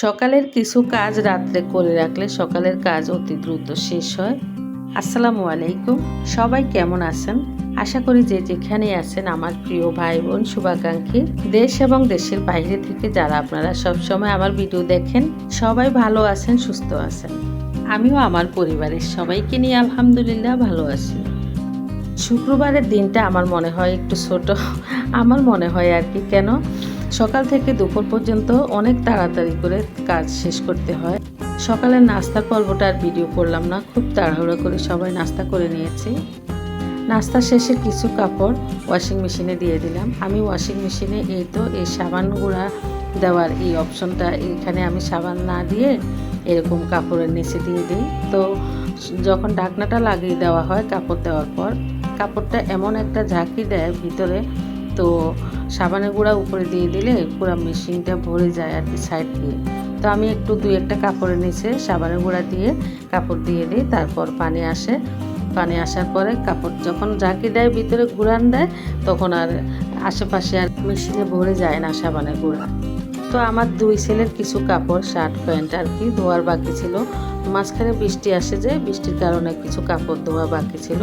সকালের কিছু কাজ রাত্রে করে রাখলে সকালের কাজ অতি দ্রুত শেষ হয়। আসসালামু আলাইকুম, সবাই কেমন আছেন? আশা করি যে যেখানে আছেন আমার প্রিয় ভাই বোন শুভাকাঙ্ক্ষী দেশ এবং দেশের বাইরে থেকে যারা আপনারা সবসময় আমার ভিডিও দেখেন সবাই ভালো আছেন, সুস্থ আছেন। আমিও আমার পরিবারের সবাইকে নিয়ে আলহামদুলিল্লাহ ভালো আছি। শুক্রবারের দিনটা আমার মনে হয় একটু ছোট, আমার মনে হয় আর কি। কেন, সকাল থেকে দুপুর পর্যন্ত অনেক তাড়াতাড়ি করে কাজ শেষ করতে হয়। সকালের নাস্তার পর্বটা আর ভিডিও করলাম না, খুব তাড়াহুড়ো করে সবাই নাস্তা করে নিয়েছি। নাস্তা শেষে কিছু কাপড় ওয়াশিং মেশিনে দিয়ে দিলাম। আমি ওয়াশিং মেশিনে এই সাবান গুঁড়া দেওয়ার এই অপশনটা, এখানে আমি সাবান না দিয়ে এরকম কাপড়ের নিচে দিয়ে দিই। তো যখন ঢাকনাটা লাগিয়ে দেওয়া হয় কাপড় দেওয়ার পর, কাপড়টা এমন একটা ঝাঁকি দেয় ভিতরে, তো সাবানের গুঁড়া উপরে দিয়ে দিলে পুরো মেশিনটা ভরে যায় আর কি সাইড দিয়ে। তো আমি একটু দুই একটা কাপড়ের নিচে সাবানের গুঁড়া দিয়ে কাপড় দিয়ে দিই, তারপর পানি আসে। পানি আসার পরে কাপড় যখন ঝাঁকি দেয় ভিতরে ঘুরান দেয়, তখন আর আশেপাশে আর মেশিনে ভরে যায় না সাবানের গুঁড়া। তো আমার দুই ছেলের কিছু কাপড় শার্ট প্যান্ট আর কি ধোয়ার বাকি ছিল। মাঝখানে বৃষ্টি আসে, যে বৃষ্টির কারণে কিছু কাপড় ধোয়া বাকি ছিল,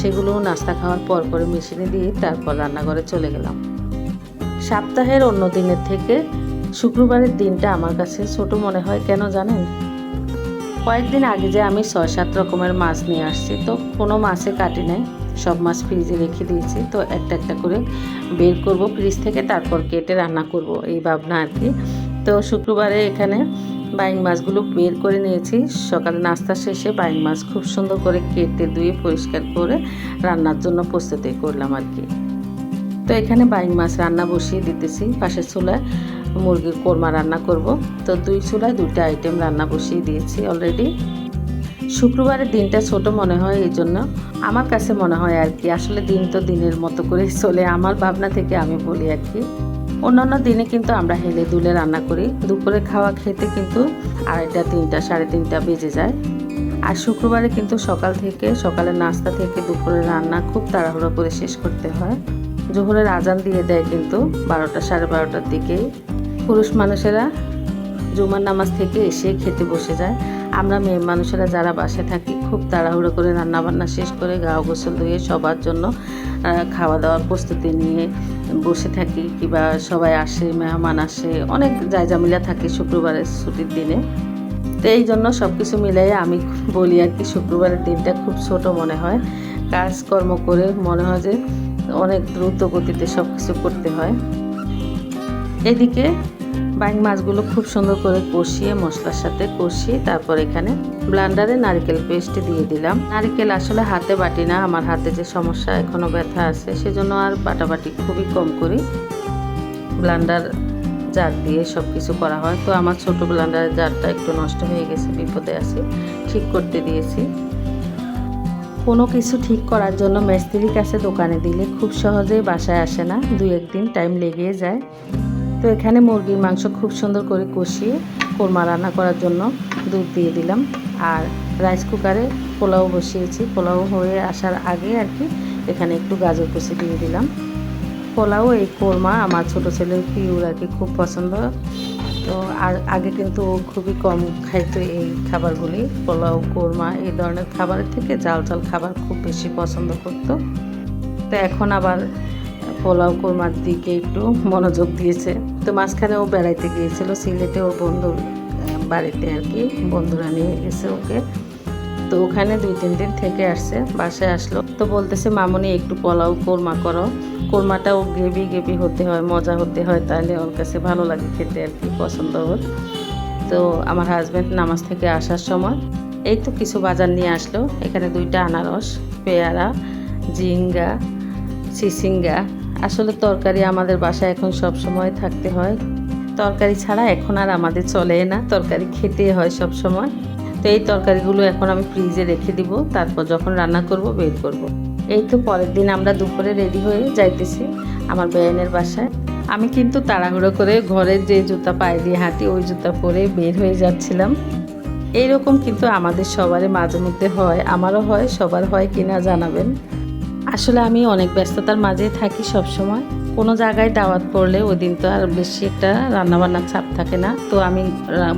সেগুলো নাস্তা খাওয়ার পর পরে মেশিনে দিয়ে তারপর রান্নাঘরে চলে গেলাম। সপ্তাহের অন্য দিনের থেকে শুক্রবারের দিনটা আমার কাছে ছোট মনে হয়। কেন জানেন? কয়েকদিন আগে যে আমি 6-7 রকমের মাছ নিয়ে আসছি, তো কোনো মাছে কাটি নাই, সব মাছ ফ্রিজে রেখে দিয়েছি। তো একটা একটা করে বের করব ফ্রিজ থেকে, তারপর কেটে রান্না করব এই ভাবনা আর কি। তো শুক্রবারে এখানে বাইং মাছগুলো বের করে নিয়েছি। সকালে নাস্তা শেষে বাইং মাছ খুব সুন্দর করে কেটে ধুয়ে পরিষ্কার করে রান্নার জন্য প্রস্তুতি করলাম আর কি। তো এখানে বাইং মাছ রান্না বসিয়ে দিতেছি। পাশের চুলায় মুরগির কোরমা রান্না করব। তো দুই চুলায় দুইটা আইটেম রান্না বসিয়ে দিয়েছি অলরেডি। শুক্রবারের দিনটা ছোট মনে হয়, এই জন্য আমার কাছে মনে হয় আর কি। আসলে দিন তো দিনের মতো করে চলে, আমার ভাবনা থেকে আমি বলি আর কি। অন্যান্য দিনে কিন্তু আমরা হেলে দুলে রান্না করি, দুপুরে খাওয়া খেতে কিন্তু 2:30, 3টা, 3:30 বেজে যায়। আর শুক্রবারে কিন্তু সকালের নাস্তা থেকে দুপুরের রান্না খুব তাড়াহুড়ো করে শেষ করতে হয়। জোহরের আজান দিয়ে দেয় কিন্তু 12টা, 12:30টার দিকেই। পুরুষ মানুষেরা জুমার নামাজ থেকে এসে খেতে বসে যায়। আমরা মেয়ে মানুষেরা যারা বাসায় থাকি খুব তাড়াহুড়ো করে রান্নাবান্না শেষ করে গা গোসল ধুয়ে সবার জন্য খাওয়া দাওয়ার প্রস্তুতি নিয়ে বসে থাকি। কিংবা সবাই আসে, মেহমান আসে, অনেক জায়জামিলা থাকে শুক্রবারের ছুটির দিনে। তো এই জন্য সব কিছু মিলাই আমি বলি আর কি, শুক্রবারের দিনটা খুব ছোট মনে হয়। কাজকর্ম করে মনে হয় যে অনেক দ্রুত গতিতে সব কিছু করতে হয়। এদিকে বাইং মাছগুলো খুব সুন্দর করে কষিয়ে, মশলার সাথে কষিয়ে, তারপর এখানে ব্লেন্ডারে নারকেল পেস্ট দিয়ে দিলাম। নারকেল আসলে হাতে বাটি না, আমার হাতে যে সমস্যা, এখনও ব্যথা আছে, সেজন্য আর বাটাবাটি খুবই কম করি। ব্লেন্ডার জার দিয়ে সব কিছু করা হয়। তো আমার ছোট ব্লেন্ডারের জারটা একটু নষ্ট হয়ে গেছে, বিপদে আছি, ঠিক করতে দিয়েছি। কোনো কিছু ঠিক করার জন্য মিস্ত্রির কাছে দোকানে দিলে খুব সহজেই বাসায় আসে না, 2-1 দিন টাইম লেগে যায়। তো এখানে মুরগির মাংস খুব সুন্দর করে কষিয়ে কোরমা রান্না করার জন্য দুধ দিয়ে দিলাম। আর রাইস কুকারে পোলাও বসিয়েছি। পোলাও হয়ে আসার আগে আর কি এখানে একটু গাজর কুচি দিয়ে দিলাম। পোলাও, এই কোরমা আমার ছোটো ছেলের পিউর আর কি খুব পছন্দ। তো আগে কিন্তু ও খুবই কম খাইতো এই খাবারগুলি, পোলাও, কোরমা এই ধরনের খাবারের থেকে ঝাল ঝাল খাবার খুব বেশি পছন্দ করত। তো এখন আবার পোলাও কোরমার দিকে একটু মনোযোগ দিয়েছে। তো মাঝখানে ও বেড়াইতে গিয়েছিল সিলেটে, ওর বন্ধুর বাড়িতে আর কি, বন্ধুরা নিয়ে গেছে ওকে। তো ওখানে 2-3 দিন থেকে আসছে, বাসায় আসলো। তো বলতেছে মামুনি একটু পোলাও কোরমা করো। কোরমাটাও গ্রেভি হতে হয়, মজা হতে হয়, তাহলে ওর কাছে ভালো লাগে খেতে আর কি, পছন্দ ওর। তো আমার হাজব্যান্ড নামাজ থেকে আসার সময় এই তো কিছু বাজার নিয়ে আসলো। এখানে 2টা আনারস, পেয়ারা, ঝিঙ্গা, চিচিঙ্গা। আসলে তরকারি আমাদের বাসায় এখন সব সময় থাকতে হয়, তরকারি ছাড়া এখন আর আমাদের চলে না, তরকারি খেতে হয় সব সময়। তো এই তরকারিগুলো এখন আমি ফ্রিজে রেখে দিব, তারপর যখন রান্না করব বের করব। এই তো পরের দিন আমরা দুপুরে রেডি হয়ে যাইতেছি আমার বেয়ানের বাসায়। আমি কিন্তু তাড়াহুড়ো করে ঘরের যে জুতা পায়ে দিয়ে হাঁটি ওই জুতা পরে বের হয়ে যাচ্ছিলাম। এইরকম কিন্তু আমাদের সবারই মাঝে মধ্যে হয়, আমারও হয়, সবার হয় কিনা জানাবেন। আসলে আমি অনেক ব্যস্ততার মাঝে থাকি সব সময়। কোনো জায়গায় দাওয়াত পড়লে ওই দিন তো আর বেশি একটা রান্নাবান্নার চাপ থাকে না, তো আমি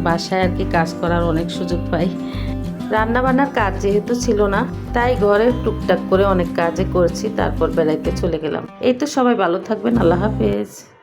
বাসায় আর কি কাজ করার অনেক সুযোগ পাই। রান্নাবান্নার কাজ যেহেতু ছিল না, তাই ঘরে টুকটাক করে অনেক কাজে করেছি, তারপর বেড়াইতে চলে গেলাম। এই তো, সবাই ভালো থাকবেন, আল্লাহ হাফেজ।